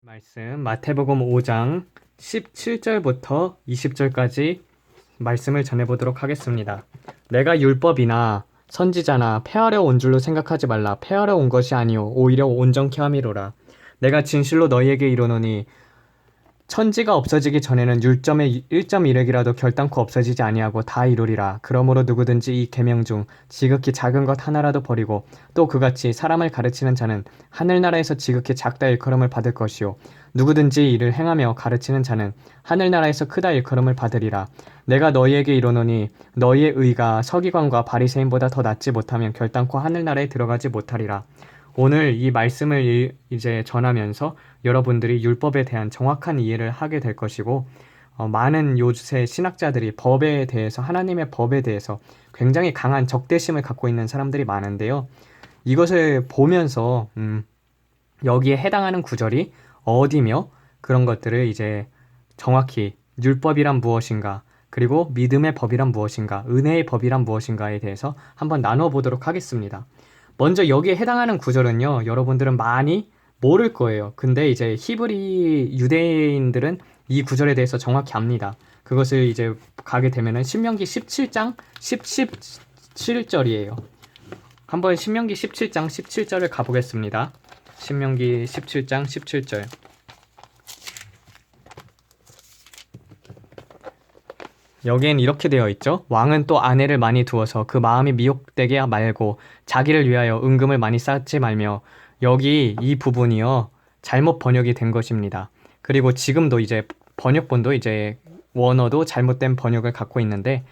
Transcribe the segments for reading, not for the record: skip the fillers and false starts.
말씀 마태복음 5장 17절부터 20절까지 말씀을 전해보도록 하겠습니다. 내가 율법이나 선지자나 폐하려 온 줄로 생각하지 말라. 폐하려 온 것이 아니요 오히려 온전케 함이로라. 내가 진실로 너희에게 이르노니 천지가 없어지기 전에는 율점의 1.1획이라도 결단코 없어지지 아니하고 다 이루리라. 그러므로 누구든지 이 계명 중 지극히 작은 것 하나라도 버리고 또 그같이 사람을 가르치는 자는 하늘나라에서 지극히 작다 일컬음을 받을 것이요 누구든지 이를 행하며 가르치는 자는 하늘나라에서 크다 일컬음을 받으리라. 내가 너희에게 이르노니 너희의 의가 서기관과 바리새인보다 더 낫지 못하면 결단코 하늘나라에 들어가지 못하리라. 오늘 이 말씀을 이제 전하면서 여러분들이 율법에 대한 정확한 이해를 하게 될 것이고, 많은 요새 신학자들이 법에 대해서, 하나님의 법에 대해서 굉장히 강한 적대심을 갖고 있는 사람들이 많은데요. 이것을 보면서 여기에 해당하는 구절이 어디며 그런 것들을 이제 정확히 율법이란 무엇인가, 그리고 믿음의 법이란 무엇인가, 은혜의 법이란 무엇인가에 대해서 한번 나눠보도록 하겠습니다. 먼저 여기에 해당하는 구절은요, 여러분들은 많이 모를 거예요. 근데 이제 히브리 유대인들은 이 구절에 대해서 정확히 압니다. 그것을 이제 가게 되면은 신명기 17장 17절이에요. 한번 신명기 17장 17절을 가보겠습니다. 신명기 17장 17절. 여기엔 이렇게 되어 있죠. 왕은 또 아내를 많이 두어서 그 마음이 미혹되게 말고 자기를 위하여 은금을 많이 쌓지 말며. 여기 이 부분이요, 잘못 번역이 된 것입니다. 그리고 지금도 이제 번역본도 이제 원어도 잘못된 번역을 갖고 있는데,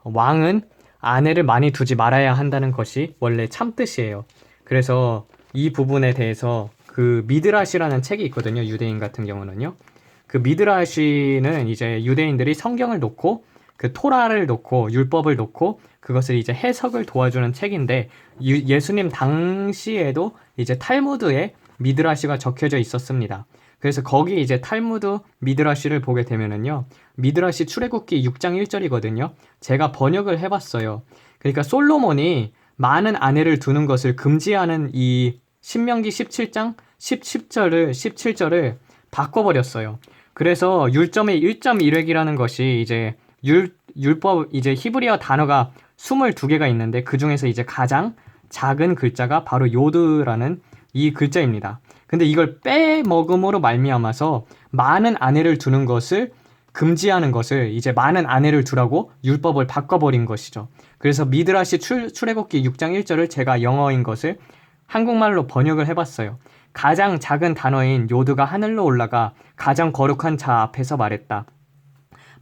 왕은 아내를 많이 두지 말아야 한다는 것이 원래 참뜻이에요. 그래서 이 부분에 대해서 그 미드라시라는 책이 있거든요. 유대인 같은 경우는요. 그 미드라시는 이제 유대인들이 성경을 놓고 그 토라를 놓고 율법을 놓고 그것을 이제 해석을 도와주는 책인데, 예수님 당시에도 이제 탈무드에 미드라시가 적혀져 있었습니다. 그래서 거기 이제 탈무드 미드라시를 보게 되면은요, 미드라시 출애굽기 6장 1절이거든요. 제가 번역을 해봤어요. 그러니까 솔로몬이 많은 아내를 두는 것을 금지하는 이 신명기 17장 17절을 바꿔버렸어요. 그래서 율점의 1.1획이라는 것이 이제 율법, 이제 히브리어 단어가 22개가 있는데 그 중에서 이제 가장 작은 글자가 바로 요드라는 이 글자입니다. 근데 이걸 빼먹음으로 말미암아서 많은 아내를 두는 것을 금지하는 것을 이제 많은 아내를 두라고 율법을 바꿔버린 것이죠. 그래서 미드라시 출애굽기 6장 1절을 제가 영어인 것을 한국말로 번역을 해봤어요. 가장 작은 단어인 요드가 하늘로 올라가 가장 거룩한 자 앞에서 말했다.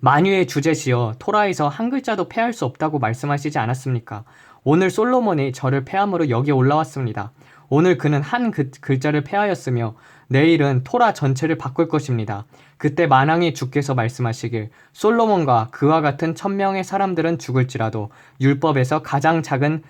만유의 주제시여 토라에서 한 글자도 패할 수 없다고 말씀하시지 않았습니까? 오늘 솔로몬이 저를 패함으로 여기에 올라왔습니다. 오늘 그는 한 글자를 패하였으며 내일은 토라 전체를 바꿀 것입니다. 그때 만왕의 주께서 말씀하시길 솔로몬과 그와 같은 1000명의 사람들은 죽을지라도 율법에서 가장 작은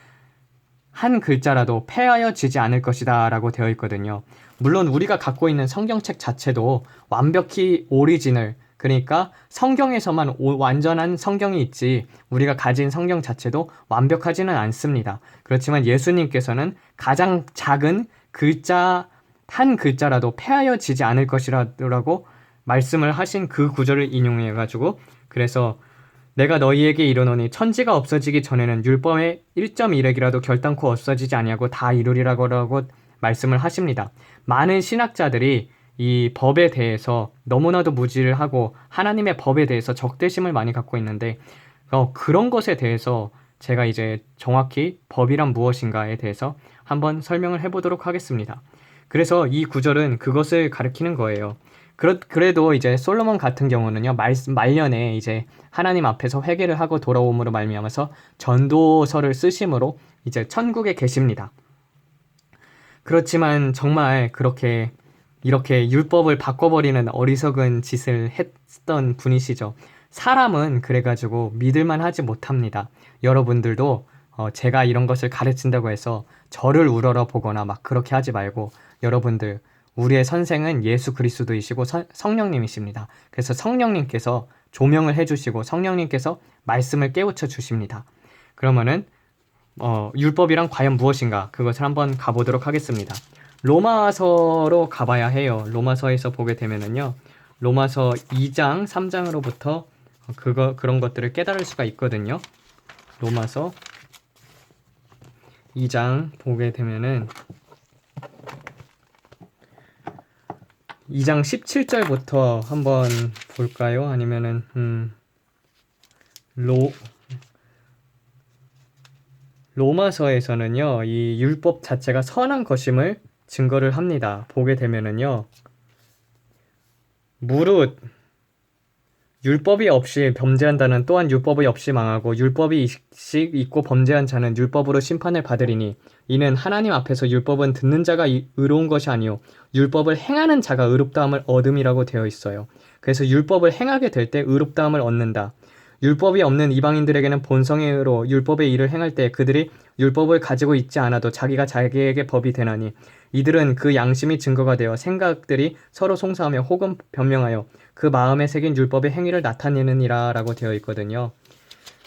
한 글자라도 폐하여지지 않을 것이다 라고 되어 있거든요. 물론 우리가 갖고 있는 성경책 자체도 완벽히 오리지널, 그러니까 성경에서만 완전한 성경이 있지 우리가 가진 성경 자체도 완벽하지는 않습니다. 그렇지만 예수님께서는 가장 작은 글자 한 글자라도 폐하여지지 않을 것이라고 말씀을 하신 그 구절을 인용해가지고, 그래서 내가 너희에게 이르노니 천지가 없어지기 전에는 율법의 1.1획이라도 결단코 없어지지 아니하고 다 이루리라고 말씀을 하십니다. 많은 신학자들이 이 법에 대해서 너무나도 무지를 하고 하나님의 법에 대해서 적대심을 많이 갖고 있는데, 그런 것에 대해서 제가 이제 정확히 법이란 무엇인가에 대해서 한번 설명을 해보도록 하겠습니다. 그래서 이 구절은 그것을 가리키는 거예요. 그래도 이제 솔로몬 같은 경우는요, 말년에 이제 하나님 앞에서 회개를 하고 돌아옴으로 말미암아서 전도서를 쓰심으로 이제 천국에 계십니다. 그렇지만 정말 이렇게 율법을 바꿔버리는 어리석은 짓을 했던 분이시죠. 사람은 그래가지고 믿을만 하지 못합니다. 여러분들도 제가 이런 것을 가르친다고 해서 저를 우러러 보거나 막 그렇게 하지 말고, 여러분들, 우리의 선생은 예수 그리스도이시고 성령님이십니다. 그래서 성령님께서 조명을 해주시고 성령님께서 말씀을 깨우쳐 주십니다. 그러면은 율법이란 과연 무엇인가, 그것을 한번 가보도록 하겠습니다. 로마서로 가봐야 해요. 로마서에서 보게 되면은요. 로마서 2장, 3장으로부터 그런 것들을 깨달을 수가 있거든요. 로마서 2장 보게 되면은 2장 17절부터 한번 볼까요? 아니면은 로마서에서는요. 이 율법 자체가 선한 것임을 증거를 합니다. 보게 되면은요. 무릇 율법이 없이 범죄한다는 또한 율법이 없이 망하고 율법이 있고 범죄한 자는 율법으로 심판을 받으리니 이는 하나님 앞에서 율법은 듣는 자가 의로운 것이 아니요 율법을 행하는 자가 의롭다함을 얻음이라고 되어 있어요. 그래서 율법을 행하게 될 때 의롭다함을 얻는다. 율법이 없는 이방인들에게는 본성의 의로 율법의 일을 행할 때 그들이 율법을 가지고 있지 않아도 자기가 자기에게 법이 되나니 이들은 그 양심이 증거가 되어 생각들이 서로 송사하며 혹은 변명하여 그 마음에 새긴 율법의 행위를 나타내느니라 라고 되어 있거든요.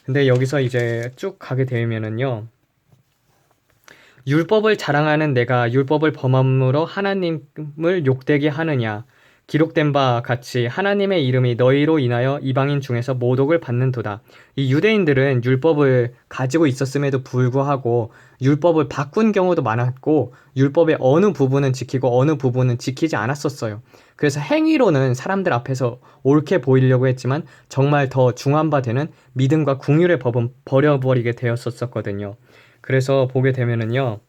근데 여기서 이제 쭉 가게 되면은요. 율법을 자랑하는 내가 율법을 범함으로 하나님을 욕되게 하느냐. 기록된 바 같이 하나님의 이름이 너희로 인하여 이방인 중에서 모독을 받는도다. 이 유대인들은 율법을 가지고 있었음에도 불구하고 율법을 바꾼 경우도 많았고 율법의 어느 부분은 지키고 어느 부분은 지키지 않았었어요. 그래서 행위로는 사람들 앞에서 옳게 보이려고 했지만 정말 더 중한 바 되는 믿음과 궁율의 법은 버려버리게 되었었거든요. 그래서 보게 되면은요.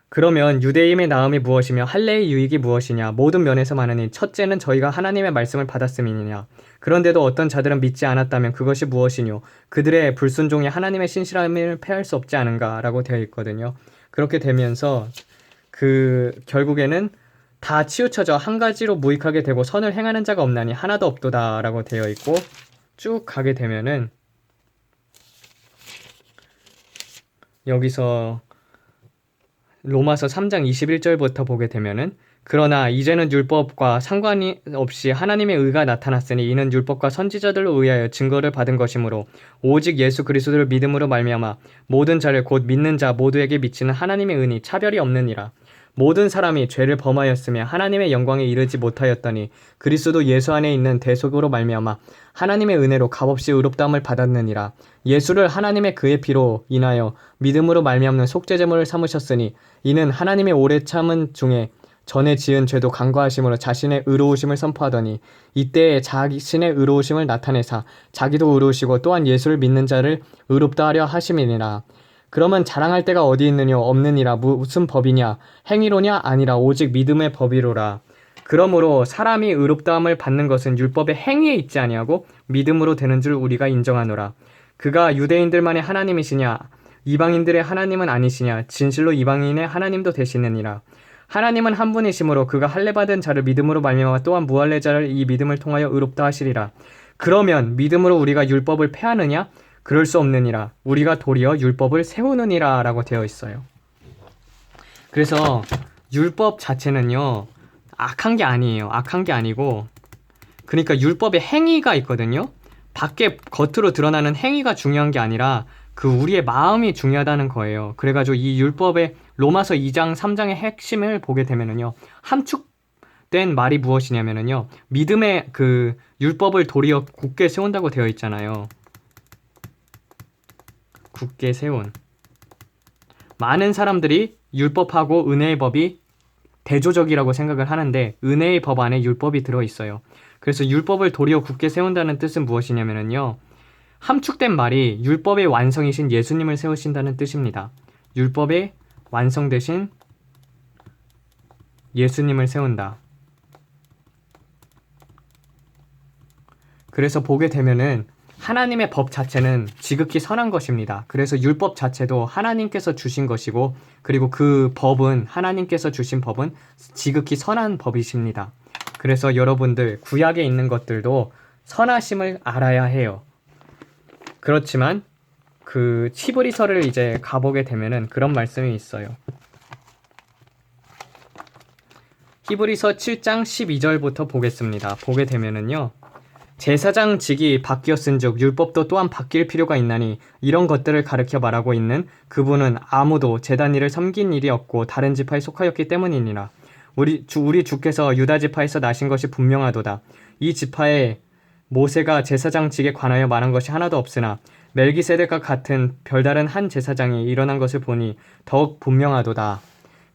그러면 유대인의 나음이 무엇이며 할례의 유익이 무엇이냐. 모든 면에서 말하니 첫째는 저희가 하나님의 말씀을 받았음이니냐. 그런데도 어떤 자들은 믿지 않았다면 그것이 무엇이뇨. 그들의 불순종이 하나님의 신실함을 패할 수 없지 않은가 라고 되어 있거든요. 그렇게 되면서 결국에는 다 치우쳐져 한 가지로 무익하게 되고 선을 행하는 자가 없나니 하나도 없도다 라고 되어 있고 쭉 가게 되면은 여기서 로마서 3장 21절부터 보게 되면은 그러나 이제는 율법과 상관이 없이 하나님의 의가 나타났으니 이는 율법과 선지자들로 의하여 증거를 받은 것이므로 오직 예수 그리스도를 믿음으로 말미암아 모든 자를 곧 믿는 자 모두에게 미치는 하나님의 은이 차별이 없느니라. 모든 사람이 죄를 범하였으며 하나님의 영광에 이르지 못하였더니 그리스도 예수 안에 있는 대속으로 말미암아 하나님의 은혜로 값없이 의롭다함을 받았느니라. 예수를 하나님의 그의 피로 인하여 믿음으로 말미암는 속죄제물을 삼으셨으니 이는 하나님의 오래 참은 중에 전에 지은 죄도 간과하심으로 자신의 의로우심을 선포하더니 이때에 자신의 의로우심을 나타내사 자기도 의로우시고 또한 예수를 믿는 자를 의롭다 하려 하심이니라. 그러면 자랑할 데가 어디 있느냐 없느니라. 무슨 법이냐 행위로냐 아니라 오직 믿음의 법이로라. 그러므로 사람이 의롭다함을 받는 것은 율법의 행위에 있지 아니하고 믿음으로 되는 줄 우리가 인정하노라. 그가 유대인들만의 하나님이시냐 이방인들의 하나님은 아니시냐. 진실로 이방인의 하나님도 되시느니라. 하나님은 한 분이시므로 그가 할례받은 자를 믿음으로 말미암아 또한 무할례자를 이 믿음을 통하여 의롭다 하시리라. 그러면 믿음으로 우리가 율법을 폐하느냐? 그럴 수 없느니라. 우리가 도리어 율법을 세우느니라 라고 되어 있어요. 그래서 율법 자체는요. 악한 게 아니에요. 악한 게 아니고 그러니까 율법의 행위가 있거든요. 밖에 겉으로 드러나는 행위가 중요한 게 아니라 우리의 마음이 중요하다는 거예요. 그래가지고 이 율법의 로마서 2장 3장의 핵심을 보게 되면은요. 함축된 말이 무엇이냐면은요. 믿음의 율법을 도리어 굳게 세운다고 되어 있잖아요. 굳게 세운. 많은 사람들이 율법하고 은혜의 법이 대조적이라고 생각을 하는데 은혜의 법 안에 율법이 들어있어요. 그래서 율법을 도리어 굳게 세운다는 뜻은 무엇이냐면요. 함축된 말이 율법의 완성이신 예수님을 세우신다는 뜻입니다. 율법의 완성되신 예수님을 세운다. 그래서 보게 되면은 하나님의 법 자체는 지극히 선한 것입니다. 그래서 율법 자체도 하나님께서 주신 것이고 그리고 하나님께서 주신 법은 지극히 선한 법이십니다. 그래서 여러분들 구약에 있는 것들도 선하심을 알아야 해요. 그렇지만 히브리서를 이제 가보게 되면은 그런 말씀이 있어요. 히브리서 7장 12절부터 보겠습니다. 보게 되면은요. 제사장직이 바뀌었은즉 율법도 또한 바뀔 필요가 있나니 이런 것들을 가르쳐 말하고 있는 그분은 아무도 제단 일을 섬긴 일이 없고 다른 지파에 속하였기 때문이니라. 우리 주께서 유다 지파에서 나신 것이 분명하도다. 이 지파에 모세가 제사장직에 관하여 말한 것이 하나도 없으나 멜기세덱과 같은 별다른 한 제사장이 일어난 것을 보니 더욱 분명하도다.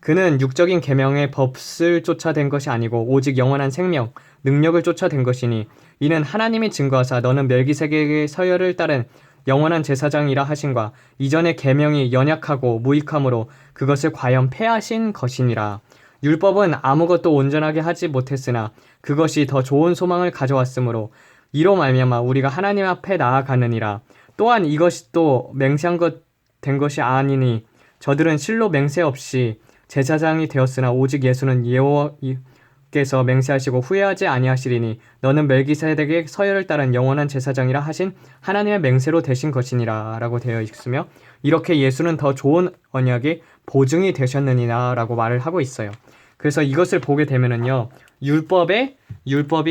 그는 육적인 계명의 법을 쫓아된 것이 아니고 오직 영원한 생명, 능력을 쫓아된 것이니 이는 하나님이 증거하사 너는 멜기세덱의 서열을 따른 영원한 제사장이라 하신과 이전의 계명이 연약하고 무익함으로 그것을 과연 폐하신 것이니라. 율법은 아무것도 온전하게 하지 못했으나 그것이 더 좋은 소망을 가져왔으므로 이로 말미암아 우리가 하나님 앞에 나아가느니라. 또한 이것이 또 맹세한 것 된 것이 아니니 저들은 실로 맹세 없이 제사장이 되었으나 오직 예수는 여호와께서 맹세하시고 후회하지 아니하시리니 너는 멜기세덱의 서열을 따른 영원한 제사장이라 하신 하나님의 맹세로 되신 것이니라 라고 되어 있으며 이렇게 예수는 더 좋은 언약의 보증이 되셨느니라 라고 말을 하고 있어요. 그래서 이것을 보게 되면은요, 율법이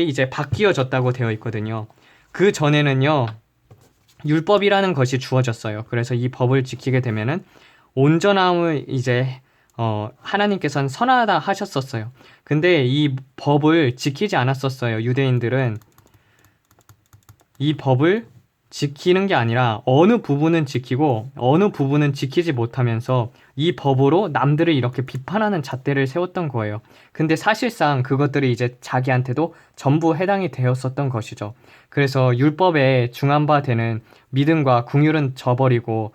이제 바뀌어졌다고 되어 있거든요. 그 전에는요, 율법이라는 것이 주어졌어요. 그래서 이 법을 지키게 되면은 온전함을 이제 하나님께서는 선하다 하셨었어요. 근데 이 법을 지키지 않았었어요. 유대인들은 이 법을 지키는 게 아니라 어느 부분은 지키고 어느 부분은 지키지 못하면서 이 법으로 남들을 이렇게 비판하는 잣대를 세웠던 거예요. 근데 사실상 그것들이 이제 자기한테도 전부 해당이 되었었던 것이죠. 그래서 율법에 중한 바 되는 믿음과 긍휼은 저버리고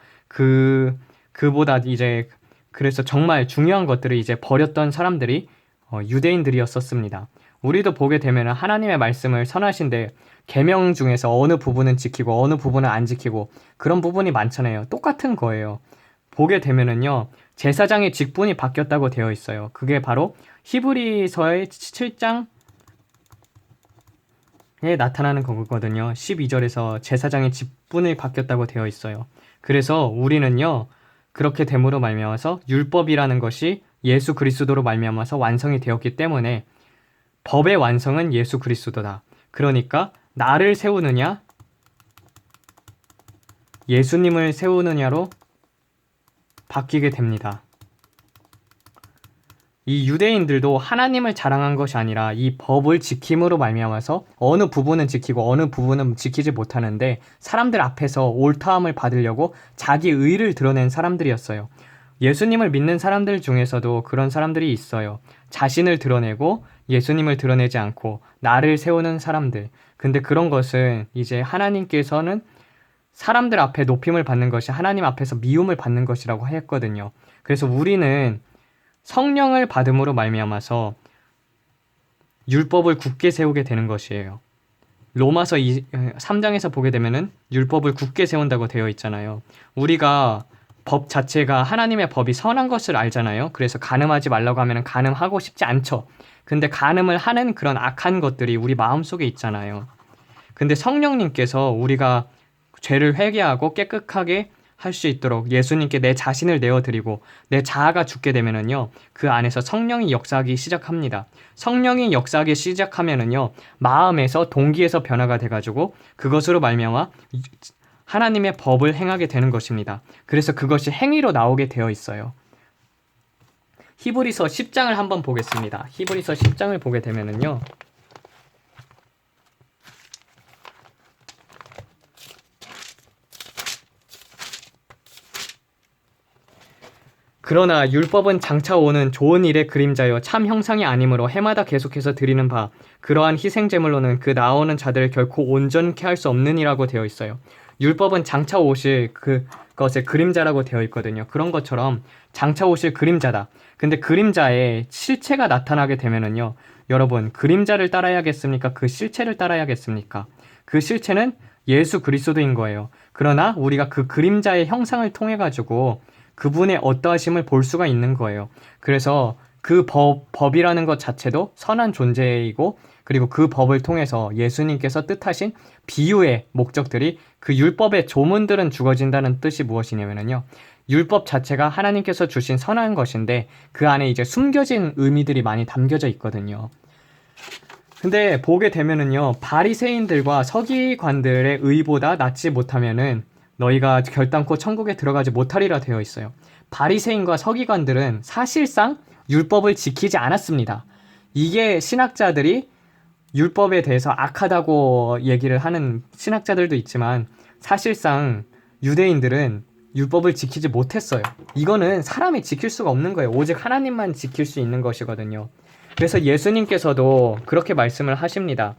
그보다 이제 그래서 정말 중요한 것들을 이제 버렸던 사람들이 유대인들이었었습니다. 우리도 보게 되면 하나님의 말씀을 선하신데 계명 중에서 어느 부분은 지키고 어느 부분은 안 지키고 그런 부분이 많잖아요. 똑같은 거예요. 보게 되면은요, 제사장의 직분이 바뀌었다고 되어 있어요. 그게 바로 히브리서의 7장에 나타나는 거거든요. 12절에서 제사장의 직분이 바뀌었다고 되어 있어요. 그래서 우리는요, 그렇게 됨으로 말미암아서 율법이라는 것이 예수 그리스도로 말미암아서 완성이 되었기 때문에 법의 완성은 예수 그리스도다. 그러니까 나를 세우느냐 예수님을 세우느냐로 바뀌게 됩니다. 이 유대인들도 하나님을 자랑한 것이 아니라 이 법을 지킴으로 말미암아서 어느 부분은 지키고 어느 부분은 지키지 못하는데 사람들 앞에서 옳다함을 받으려고 자기 의를 드러낸 사람들이었어요. 예수님을 믿는 사람들 중에서도 그런 사람들이 있어요. 자신을 드러내고 예수님을 드러내지 않고 나를 세우는 사람들. 근데 그런 것은 이제 하나님께서는 사람들 앞에 높임을 받는 것이 하나님 앞에서 미움을 받는 것이라고 했거든요. 그래서 우리는 성령을 받음으로 말미암아서 율법을 굳게 세우게 되는 것이에요. 로마서 3장에서 보게 되면은 율법을 굳게 세운다고 되어 있잖아요. 우리가 법 자체가 하나님의 법이 선한 것을 알잖아요. 그래서 간음하지 말라고 하면 간음하고 싶지 않죠. 근데 간음을 하는 그런 악한 것들이 우리 마음속에 있잖아요. 근데 성령님께서 우리가 죄를 회개하고 깨끗하게 할 수 있도록 예수님께 내 자신을 내어드리고 내 자아가 죽게 되면은요, 그 안에서 성령이 역사하기 시작합니다. 성령이 역사하기 시작하면은요, 마음에서 동기에서 변화가 돼가지고 그것으로 말미암아 하나님의 법을 행하게 되는 것입니다. 그래서 그것이 행위로 나오게 되어 있어요. 히브리서 10장을 한번 보겠습니다. 히브리서 10장을 보게 되면은요, 그러나 율법은 장차 오는 좋은 일의 그림자요 참 형상이 아니므로 해마다 계속해서 드리는 바 그러한 희생제물로는 그 나오는 자들을 결코 온전케 할 수 없느니라고 되어 있어요. 율법은 장차 오실 그것의 그림자라고 되어 있거든요. 그런 것처럼 장차 오실 그림자다. 근데 그림자의 실체가 나타나게 되면은요, 여러분, 그림자를 따라야겠습니까? 그 실체를 따라야겠습니까? 그 실체는 예수 그리스도인 거예요. 그러나 우리가 그 그림자의 형상을 통해 가지고 그분의 어떠하심을 볼 수가 있는 거예요. 그래서 그 법이라는 것 자체도 선한 존재이고, 그리고 그 법을 통해서 예수님께서 뜻하신 비유의 목적들이, 그 율법의 조문들은 죽어진다는 뜻이 무엇이냐면요, 율법 자체가 하나님께서 주신 선한 것인데 그 안에 이제 숨겨진 의미들이 많이 담겨져 있거든요. 근데 보게 되면은요, 바리새인들과 서기관들의 의보다 낫지 못하면은 너희가 결단코 천국에 들어가지 못하리라 되어 있어요. 바리새인과 서기관들은 사실상 율법을 지키지 않았습니다. 이게 신학자들이 율법에 대해서 악하다고 얘기를 하는 신학자들도 있지만 사실상 유대인들은 율법을 지키지 못했어요. 이거는 사람이 지킬 수가 없는 거예요. 오직 하나님만 지킬 수 있는 것이거든요. 그래서 예수님께서도 그렇게 말씀을 하십니다.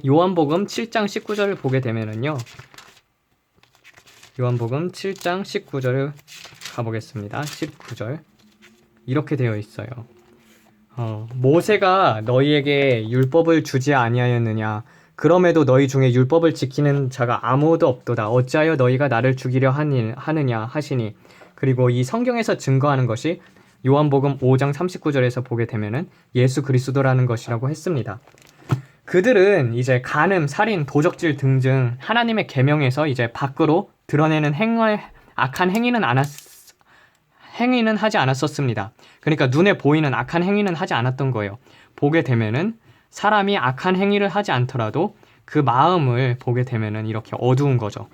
요한복음 7장 19절을 보게 되면은요. 요한복음 7장 19절을 가보겠습니다. 19절. 이렇게 되어 있어요. 모세가 너희에게 율법을 주지 아니하였느냐? 그럼에도 너희 중에 율법을 지키는 자가 아무도 없도다. 어찌하여 너희가 나를 죽이려 하느냐 하시니. 그리고 이 성경에서 증거하는 것이 요한복음 5장 39절에서 보게 되면은 예수 그리스도라는 것이라고 했습니다. 그들은 이제 간음, 살인, 도적질 등등 하나님의 계명에서 이제 밖으로 드러내는 악한 행위는 하지 않았었습니다. 그러니까 눈에 보이는 악한 행위는 하지 않았던 거예요. 보게 되면은 사람이 악한 행위를 하지 않더라도 그 마음을 보게 되면은 이렇게 어두운 거죠.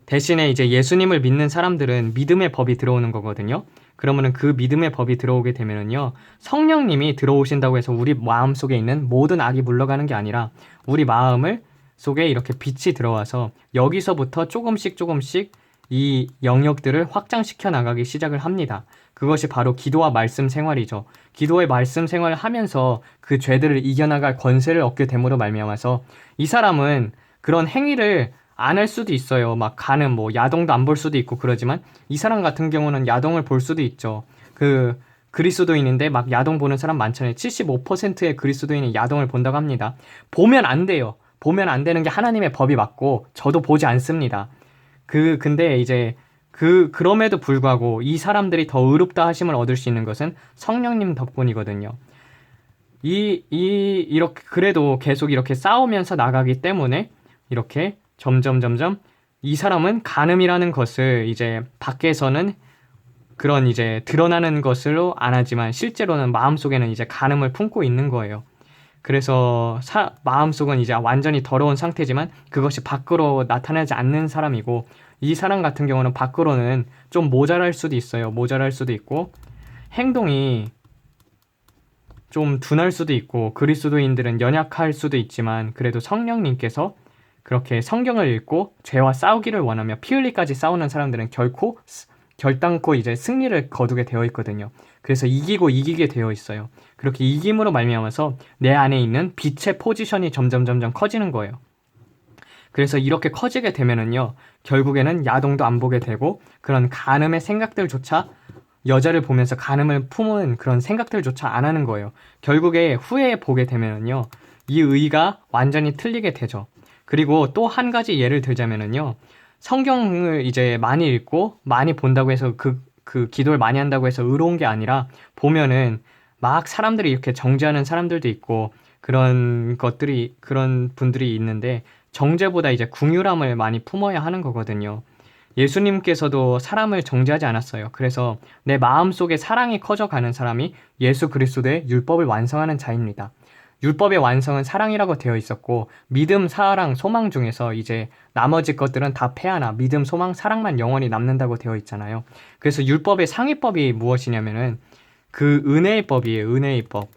대신에 이제 예수님을 믿는 사람들은 믿음의 법이 들어오는 거거든요. 그러면은 그 믿음의 법이 들어오게 되면은요, 성령님이 들어오신다고 해서 우리 마음 속에 있는 모든 악이 물러가는 게 아니라 우리 마음을 속에 이렇게 빛이 들어와서 여기서부터 조금씩 이 영역들을 확장시켜 나가기 시작을 합니다. 그것이 바로 기도와 말씀 생활이죠. 기도의 말씀 생활을 하면서 그 죄들을 이겨나갈 권세를 얻게 됨으로 말미암아서 이 사람은 그런 행위를 안 할 수도 있어요. 막 간음, 뭐 야동도 안 볼 수도 있고 그러지만 이 사람 같은 경우는 야동을 볼 수도 있죠. 그 그리스도인인데 막 야동 보는 사람 많잖아요. 75%의 그리스도인이 야동을 본다고 합니다. 보면 안 돼요. 보면 안 되는 게 하나님의 법이 맞고 저도 보지 않습니다. 근데 이제 그럼에도 불구하고 이 사람들이 더 의롭다 하심을 얻을 수 있는 것은 성령님 덕분이거든요. 이렇게 그래도 계속 이렇게 싸우면서 나가기 때문에 이렇게 점점 이 사람은 간음이라는 것을 이제 밖에서는 그런 이제 드러나는 것으로 안 하지만 실제로는 마음속에는 이제 간음을 품고 있는 거예요. 그래서 마음속은 이제 완전히 더러운 상태지만 그것이 밖으로 나타나지 않는 사람이고, 이 사람 같은 경우는 밖으로는 좀 모자랄 수도 있어요. 모자랄 수도 있고 행동이 좀 둔할 수도 있고 그리스도인들은 연약할 수도 있지만 그래도 성령님께서 그렇게 성경을 읽고 죄와 싸우기를 원하며 피 흘리까지 싸우는 사람들은 결단코 이제 승리를 거두게 되어 있거든요. 그래서 이기게 되어 있어요. 그렇게 이김으로 말미암아서 내 안에 있는 빛의 포지션이 점점 커지는 거예요. 그래서 이렇게 커지게 되면은요, 결국에는 야동도 안 보게 되고 그런 간음의 생각들조차, 여자를 보면서 간음을 품은 그런 생각들조차 안 하는 거예요. 결국에 후에 보게 되면은요, 이 의가 완전히 틀리게 되죠. 그리고 또 한 가지 예를 들자면은요, 성경을 이제 많이 읽고 많이 본다고 해서 그 기도를 많이 한다고 해서 의로운 게 아니라, 보면은 막 사람들이 이렇게 정죄하는 사람들도 있고 그런 분들이 있는데 정죄보다 이제 긍휼함을 많이 품어야 하는 거거든요. 예수님께서도 사람을 정죄하지 않았어요. 그래서 내 마음속에 사랑이 커져가는 사람이 예수 그리스도의 율법을 완성하는 자입니다. 율법의 완성은 사랑이라고 되어 있었고, 믿음, 사랑, 소망 중에서 이제 나머지 것들은 다 패하나 믿음, 소망, 사랑만 영원히 남는다고 되어 있잖아요. 그래서 율법의 상위법이 무엇이냐면은 그 은혜의 법이에요. 은혜의 법.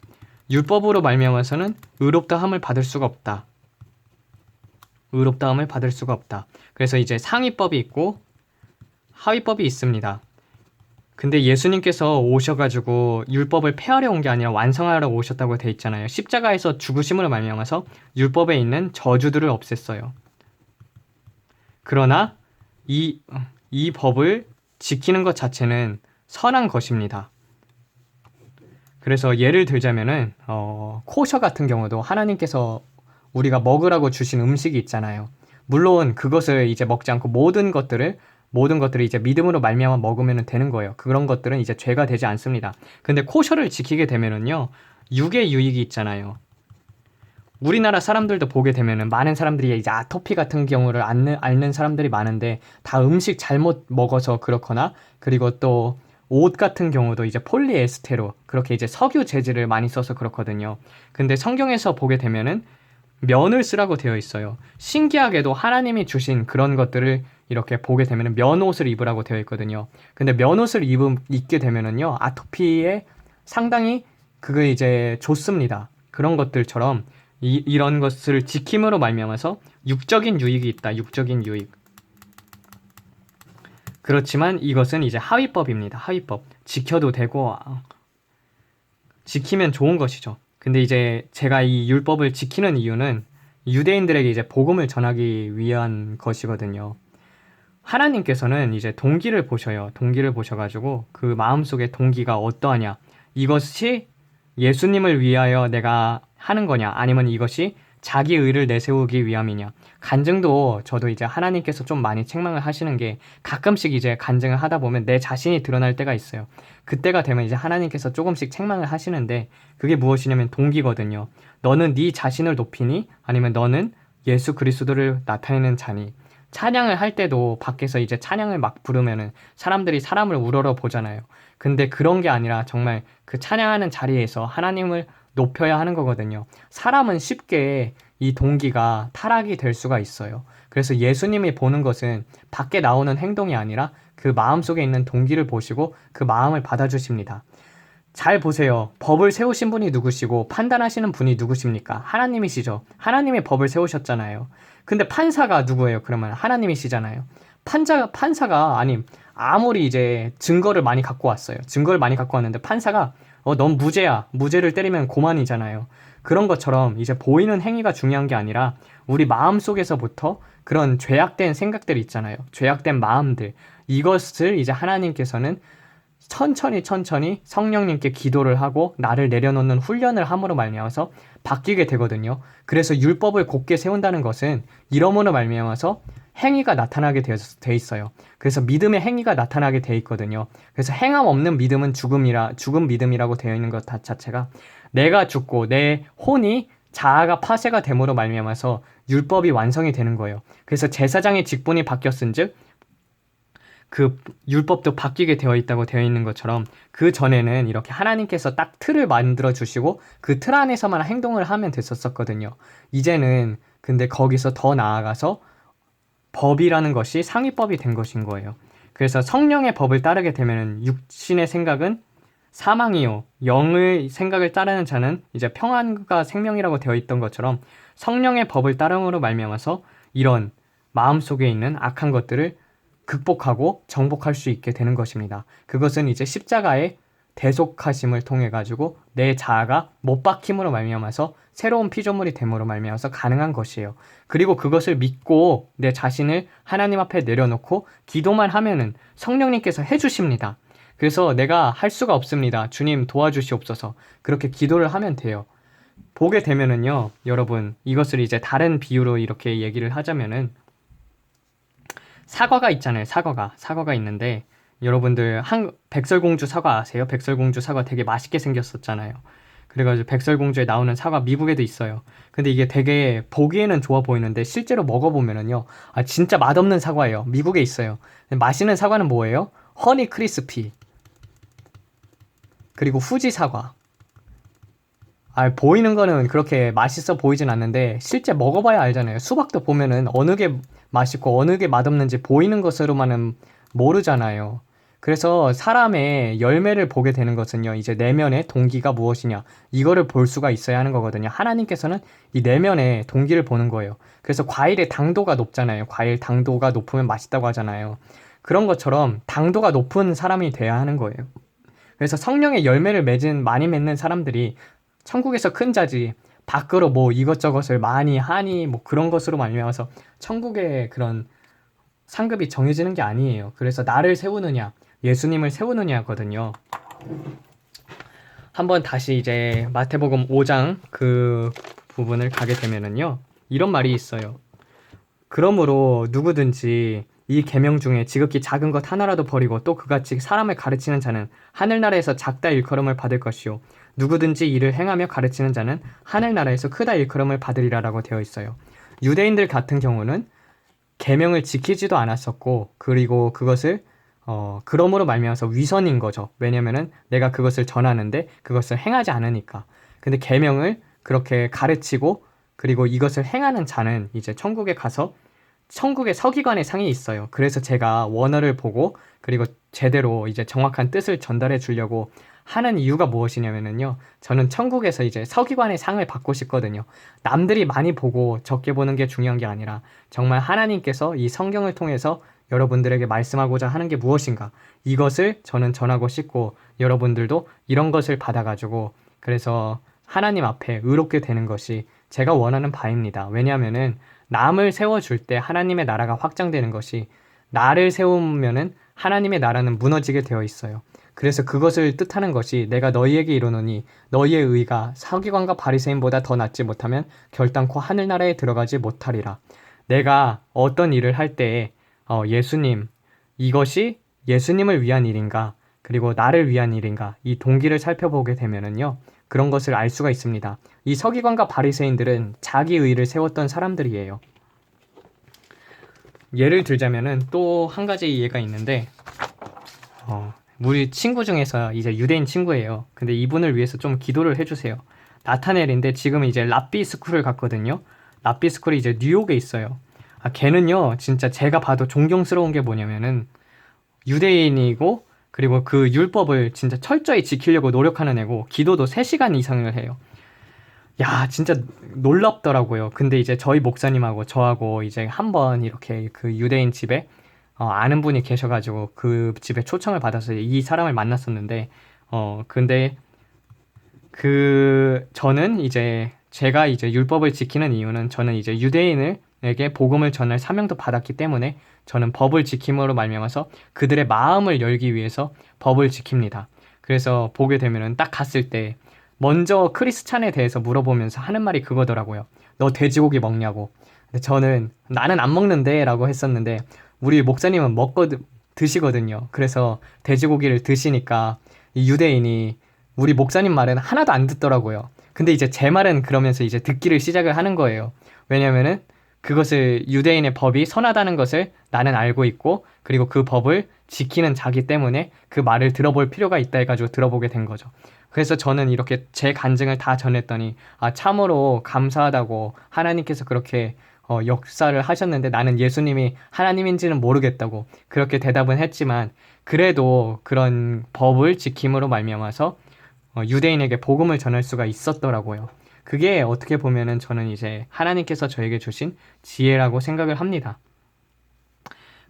율법으로 말미암아서는 의롭다함을 받을 수가 없다. 의롭다함을 받을 수가 없다. 그래서 이제 상위법이 있고 하위법이 있습니다. 근데 예수님께서 오셔가지고 율법을 폐하려 온 게 아니라 완성하러 오셨다고 돼 있잖아요. 십자가에서 죽으심으로 말미암아서 율법에 있는 저주들을 없앴어요. 그러나 이 법을 지키는 것 자체는 선한 것입니다. 그래서 예를 들자면은 코셔 같은 경우도 하나님께서 우리가 먹으라고 주신 음식이 있잖아요. 물론 그것을 이제 먹지 않고 모든 것들을 이제 믿음으로 말미암아 먹으면 되는 거예요. 그런 것들은 이제 죄가 되지 않습니다. 근데 코셔를 지키게 되면은요, 육의 유익이 있잖아요. 우리나라 사람들도 보게 되면은 많은 사람들이 이제 아토피 같은 경우를 앓는 사람들이 많은데 다 음식 잘못 먹어서 그렇거나, 그리고 또 옷 같은 경우도 이제 폴리에스테로 그렇게 이제 석유 재질을 많이 써서 그렇거든요. 근데 성경에서 보게 되면은 면을 쓰라고 되어 있어요. 신기하게도 하나님이 주신 그런 것들을 이렇게 보게 되면은 면옷을 입으라고 되어 있거든요. 근데 면옷을 입게 되면은요, 아토피에 상당히 그게 이제 좋습니다. 그런 것들처럼 이런 것을 지킴으로 말미암아서 육적인 유익이 있다. 육적인 유익. 그렇지만 이것은 이제 하위법입니다. 하위법. 지켜도 되고 지키면 좋은 것이죠. 근데 이제 제가 이 율법을 지키는 이유는 유대인들에게 이제 복음을 전하기 위한 것이거든요. 하나님께서는 이제 동기를 보셔요. 동기를 보셔가지고 그 마음속에 동기가 어떠하냐. 이것이 예수님을 위하여 내가 하는 거냐. 아니면 이것이 자기 의를 내세우기 위함이냐. 간증도 저도 이제 하나님께서 좀 많이 책망을 하시는 게 가끔씩 이제 간증을 하다 보면 내 자신이 드러날 때가 있어요. 그때가 되면 이제 하나님께서 조금씩 책망을 하시는데 그게 무엇이냐면 동기거든요. 너는 네 자신을 높이니? 아니면 너는 예수 그리스도를 나타내는 자니? 찬양을 할 때도 밖에서 이제 찬양을 막 부르면은 사람들이 사람을 우러러 보잖아요. 근데 그런 게 아니라 정말 그 찬양하는 자리에서 하나님을 높여야 하는 거거든요. 사람은 쉽게 이 동기가 타락이 될 수가 있어요. 그래서 예수님이 보는 것은 밖에 나오는 행동이 아니라 그 마음속에 있는 동기를 보시고 그 마음을 받아주십니다. 잘 보세요. 법을 세우신 분이 누구시고 판단하시는 분이 누구십니까? 하나님이시죠. 하나님이 법을 세우셨잖아요. 근데 판사가 누구예요? 그러면 하나님이시잖아요. 판사가 아니 아무리 이제 증거를 많이 갖고 왔어요. 증거를 많이 갖고 왔는데 판사가 넌 무죄야. 무죄를 때리면 고만이잖아요. 그런 것처럼 이제 보이는 행위가 중요한 게 아니라 우리 마음속에서부터 그런 죄악된 생각들 있잖아요. 죄악된 마음들. 이것을 이제 하나님께서는 천천히 성령님께 기도를 하고 나를 내려놓는 훈련을 함으로 말미암아서 바뀌게 되거든요. 그래서 율법을 곧게 세운다는 것은 이러므로 말미암아서 행위가 나타나게 돼 있어요. 그래서 믿음의 행위가 나타나게 돼 있거든요. 그래서 행함 없는 믿음은 죽음 믿음이라고 되어 있는 것 자체가 내가 죽고 내 혼이 자아가 파쇄가 됨으로 말미암아서 율법이 완성이 되는 거예요. 그래서 제사장의 직분이 바뀌었은즉 그 율법도 바뀌게 되어 있다고 되어 있는 것처럼 그 전에는 이렇게 하나님께서 딱 틀을 만들어 주시고 그 틀 안에서만 행동을 하면 됐었거든요. 이제는 근데 거기서 더 나아가서 법이라는 것이 상위법이 된 것인 거예요. 그래서 성령의 법을 따르게 되면 육신의 생각은 사망이요. 영의 생각을 따르는 자는 이제 평안과 생명이라고 되어 있던 것처럼 성령의 법을 따름으로 말미암아서 이런 마음속에 있는 악한 것들을 극복하고 정복할 수 있게 되는 것입니다. 그것은 이제 십자가의 대속하심을 통해 가지고 내 자아가 못 박힘으로 말미암아서 새로운 피조물이 됨으로 말미암아서 가능한 것이에요. 그리고 그것을 믿고 내 자신을 하나님 앞에 내려놓고 기도만 하면은 성령님께서 해주십니다. 그래서 내가 할 수가 없습니다. 주님 도와주시옵소서. 그렇게 기도를 하면 돼요. 보게 되면은요, 여러분, 이것을 이제 다른 비유로 이렇게 얘기를 하자면은 사과가 있잖아요. 사과가 있는데 여러분들 백설공주 사과 아세요? 백설공주 사과 되게 맛있게 생겼었잖아요. 그래가지고 백설공주에 나오는 사과 미국에도 있어요. 근데 이게 되게 보기에는 좋아 보이는데 실제로 먹어보면은요, 진짜 맛없는 사과예요. 미국에 있어요. 맛있는 사과는 뭐예요? 허니 크리스피, 그리고 후지 사과. 보이는 거는 그렇게 맛있어 보이진 않는데 실제 먹어봐야 알잖아요. 수박도 보면은 어느 게 맛있고 어느 게 맛없는지 보이는 것으로만은 모르잖아요. 그래서 사람의 열매를 보게 되는 것은요, 이제 내면의 동기가 무엇이냐, 이거를 볼 수가 있어야 하는 거거든요. 하나님께서는 이 내면의 동기를 보는 거예요. 그래서 과일의 당도가 높잖아요. 과일 당도가 높으면 맛있다고 하잖아요. 그런 것처럼 당도가 높은 사람이 돼야 하는 거예요. 그래서 성령의 열매를 많이 맺는 사람들이 천국에서 큰 자지, 밖으로 뭐 이것저것을 많이 하니 뭐 그런 것으로 말미암아서 천국의 그런 상급이 정해지는 게 아니에요. 그래서 나를 세우느냐, 예수님을 세우느냐거든요. 한번 다시 이제 마태복음 5장 그 부분을 가게 되면은요, 이런 말이 있어요. 그러므로 누구든지 이 계명 중에 지극히 작은 것 하나라도 버리고 또 그같이 사람을 가르치는 자는 하늘나라에서 작다 일컬음을 받을 것이요, 누구든지 이를 행하며 가르치는 자는 하늘나라에서 크다 일컬음을 받으리라라고 되어 있어요. 유대인들 같은 경우는 계명을 지키지도 않았었고, 그리고 그것을 그러므로 말미암아서 위선인 거죠. 왜냐면은 내가 그것을 전하는데 그것을 행하지 않으니까. 근데 계명을 그렇게 가르치고 그리고 이것을 행하는 자는 이제 천국에 가서 천국의 서기관의 상이 있어요. 그래서 제가 원어를 보고 그리고 제대로 이제 정확한 뜻을 전달해 주려고 하는 이유가 무엇이냐면요. 저는 천국에서 이제 서기관의 상을 받고 싶거든요. 남들이 많이 보고 적게 보는 게 중요한 게 아니라 정말 하나님께서 이 성경을 통해서 여러분들에게 말씀하고자 하는 게 무엇인가. 이것을 저는 전하고 싶고 여러분들도 이런 것을 받아가지고 그래서 하나님 앞에 의롭게 되는 것이 제가 원하는 바입니다. 왜냐하면은 남을 세워줄 때 하나님의 나라가 확장되는 것이 나를 세우면은 하나님의 나라는 무너지게 되어 있어요. 그래서 그것을 뜻하는 것이 내가 너희에게 이르노니 너희의 의가 서기관과 바리새인보다 더 낫지 못하면 결단코 하늘나라에 들어가지 못하리라. 내가 어떤 일을 할 때에 예수님 이것이 예수님을 위한 일인가 그리고 나를 위한 일인가 이 동기를 살펴보게 되면은요. 그런 것을 알 수가 있습니다. 이 서기관과 바리새인들은 자기 의를 세웠던 사람들이에요. 예를 들자면은 또 한 가지 예가 있는데 우리 친구 중에서 이제 유대인 친구예요. 근데 이분을 위해서 좀 기도를 해주세요. 나타넬인데 지금 이제 랍비 스쿨을 갔거든요. 랍비 스쿨이 이제 뉴욕에 있어요. 걔는요 진짜 제가 봐도 존경스러운 게 뭐냐면은 유대인이고 그리고 그 율법을 진짜 철저히 지키려고 노력하는 애고 기도도 3시간 이상을 해요. 야, 진짜 놀랍더라고요. 근데 이제 저희 목사님하고 저하고 이제 한번 이렇게 그 유대인 집에 아는 분이 계셔가지고 그 집에 초청을 받아서 이 사람을 만났었는데 근데 저는 이제 제가 이제 율법을 지키는 이유는 저는 이제 유대인에게 복음을 전할 사명도 받았기 때문에 저는 법을 지킴으로 말미암아서 그들의 마음을 열기 위해서 법을 지킵니다. 그래서 보게 되면은 딱 갔을 때 먼저 크리스찬에 대해서 물어보면서 하는 말이 그거더라고요. 너 돼지고기 먹냐고. 근데 저는 나는 안 먹는데 라고 했었는데 우리 목사님은 드시거든요. 그래서 돼지고기를 드시니까 이 유대인이 우리 목사님 말은 하나도 안 듣더라고요. 근데 이제 제 말은 그러면서 이제 듣기를 시작을 하는 거예요. 왜냐면은 그것을 유대인의 법이 선하다는 것을 나는 알고 있고 그리고 그 법을 지키는 자기 때문에 그 말을 들어볼 필요가 있다 해가지고 들어보게 된 거죠. 그래서 저는 이렇게 제 간증을 다 전했더니 참으로 감사하다고 하나님께서 그렇게 역사를 하셨는데 나는 예수님이 하나님인지는 모르겠다고 그렇게 대답은 했지만 그래도 그런 법을 지킴으로 말미암아서 유대인에게 복음을 전할 수가 있었더라고요. 그게 어떻게 보면은 저는 이제 하나님께서 저에게 주신 지혜라고 생각을 합니다.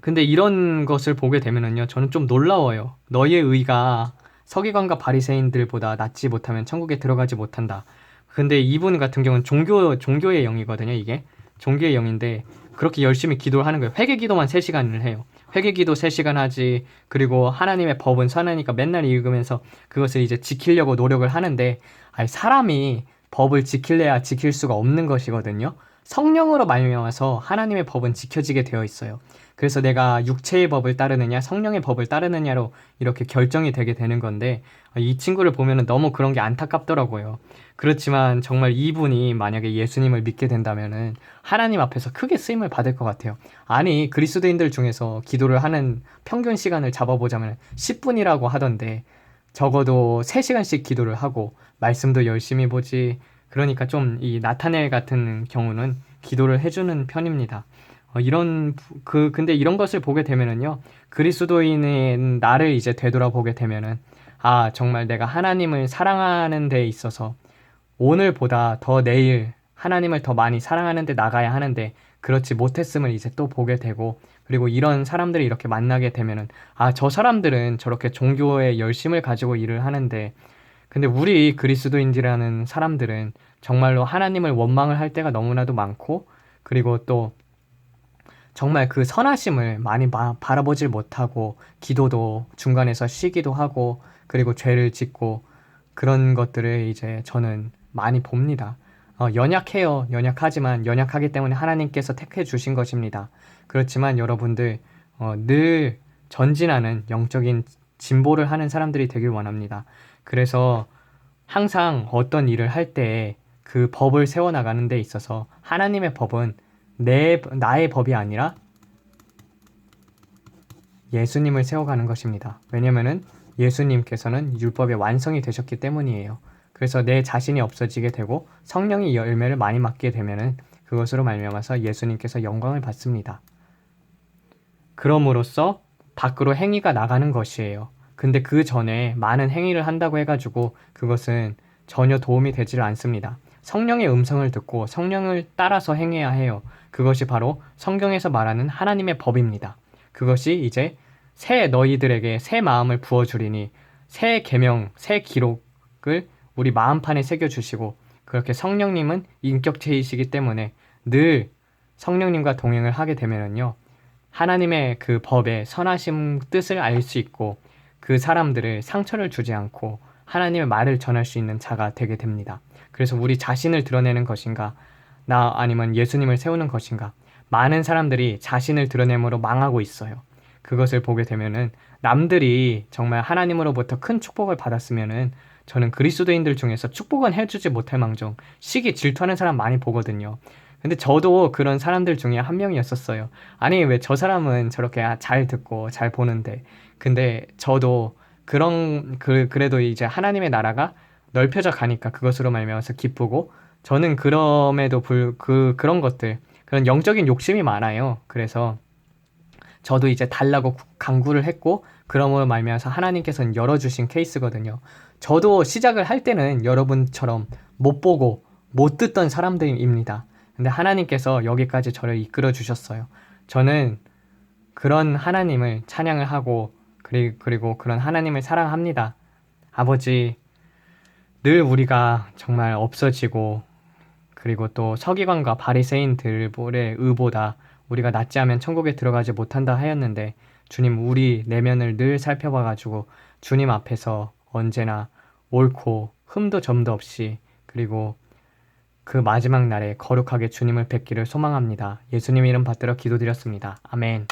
근데 이런 것을 보게 되면은요, 저는 좀 놀라워요. 너희의 의가 서기관과 바리새인들보다 낫지 못하면 천국에 들어가지 못한다. 근데 이분 같은 경우는 종교의 영이거든요, 이게. 종교의 영인데, 그렇게 열심히 기도를 하는 거예요. 회개 기도만 3시간을 해요. 회개 기도 3시간 하지, 그리고 하나님의 법은 선하니까 맨날 읽으면서 그것을 이제 지키려고 노력을 하는데, 사람이 법을 지킬래야 지킬 수가 없는 것이거든요. 성령으로 말미암아서 하나님의 법은 지켜지게 되어 있어요. 그래서 내가 육체의 법을 따르느냐 성령의 법을 따르느냐로 이렇게 결정이 되게 되는 건데 이 친구를 보면 너무 그런 게 안타깝더라고요. 그렇지만 정말 이분이 만약에 예수님을 믿게 된다면은 하나님 앞에서 크게 쓰임을 받을 것 같아요. 아니 그리스도인들 중에서 기도를 하는 평균 시간을 잡아보자면 10분이라고 하던데 적어도 3시간씩 기도를 하고 말씀도 열심히 보지. 그러니까 좀 이 나타넬 같은 경우는 기도를 해주는 편입니다. 근데 이런 것을 보게 되면은요, 그리스도인의 나를 이제 되돌아보게 되면은, 정말 내가 하나님을 사랑하는 데 있어서 오늘보다 더 내일 하나님을 더 많이 사랑하는 데 나가야 하는데, 그렇지 못했음을 이제 또 보게 되고, 그리고 이런 사람들이 이렇게 만나게 되면은, 저 사람들은 저렇게 종교에 열심을 가지고 일을 하는데, 근데 우리 그리스도인이라는 사람들은 정말로 하나님을 원망을 할 때가 너무나도 많고, 그리고 또 정말 그 선하심을 많이 바라보질 못하고 기도도 중간에서 쉬기도 하고 그리고 죄를 짓고 그런 것들을 이제 저는 많이 봅니다. 연약해요. 연약하지만 연약하기 때문에 하나님께서 택해 주신 것입니다. 그렇지만 여러분들 늘 전진하는 영적인 진보를 하는 사람들이 되길 원합니다. 그래서 항상 어떤 일을 할 때 그 법을 세워나가는 데 있어서 하나님의 법은 나의 법이 아니라 예수님을 세워가는 것입니다. 왜냐면은 예수님께서는 율법의 완성이 되셨기 때문이에요. 그래서 내 자신이 없어지게 되고 성령의 열매를 많이 맡게 되면은 그것으로 말미암아서 예수님께서 영광을 받습니다. 그럼으로써 밖으로 행위가 나가는 것이에요. 근데 그 전에 많은 행위를 한다고 해가지고 그것은 전혀 도움이 되질 않습니다. 성령의 음성을 듣고 성령을 따라서 행해야 해요. 그것이 바로 성경에서 말하는 하나님의 법입니다. 그것이 이제 새 너희들에게 새 마음을 부어주리니 새 계명, 새 기록을 우리 마음판에 새겨주시고 그렇게 성령님은 인격체이시기 때문에 늘 성령님과 동행을 하게 되면은요. 하나님의 그 법의 선하심 뜻을 알 수 있고 그 사람들을 상처를 주지 않고 하나님의 말을 전할 수 있는 자가 되게 됩니다. 그래서 우리 자신을 드러내는 것인가, 나 아니면 예수님을 세우는 것인가, 많은 사람들이 자신을 드러냄으로 망하고 있어요. 그것을 보게 되면은 남들이 정말 하나님으로부터 큰 축복을 받았으면은 저는 그리스도인들 중에서 축복은 해주지 못할 망정 시기 질투하는 사람 많이 보거든요. 근데 저도 그런 사람들 중에 한 명이었었어요. 아니, 왜 저 사람은 저렇게 잘 듣고 잘 보는데. 근데 저도 그래도 이제 하나님의 나라가 넓혀져 가니까 그것으로 말미암아서 기쁘고, 저는 그런 것들, 그런 영적인 욕심이 많아요. 그래서 저도 이제 달라고 강구를 했고, 그러므로 말미암아서 하나님께서는 열어주신 케이스거든요. 저도 시작을 할 때는 여러분처럼 못 보고 못 듣던 사람들입니다. 근데 하나님께서 여기까지 저를 이끌어 주셨어요. 저는 그런 하나님을 찬양을 하고 그리고 그런 하나님을 사랑합니다. 아버지, 늘 우리가 정말 없어지고 그리고 또 서기관과 바리새인들의 의보다 우리가 낫지 않으면 천국에 들어가지 못한다 하였는데, 주님, 우리 내면을 늘 살펴봐가지고 주님 앞에서 언제나 옳고 흠도 점도 없이 그리고 그 마지막 날에 거룩하게 주님을 뵙기를 소망합니다. 예수님 이름 받들어 기도드렸습니다. 아멘.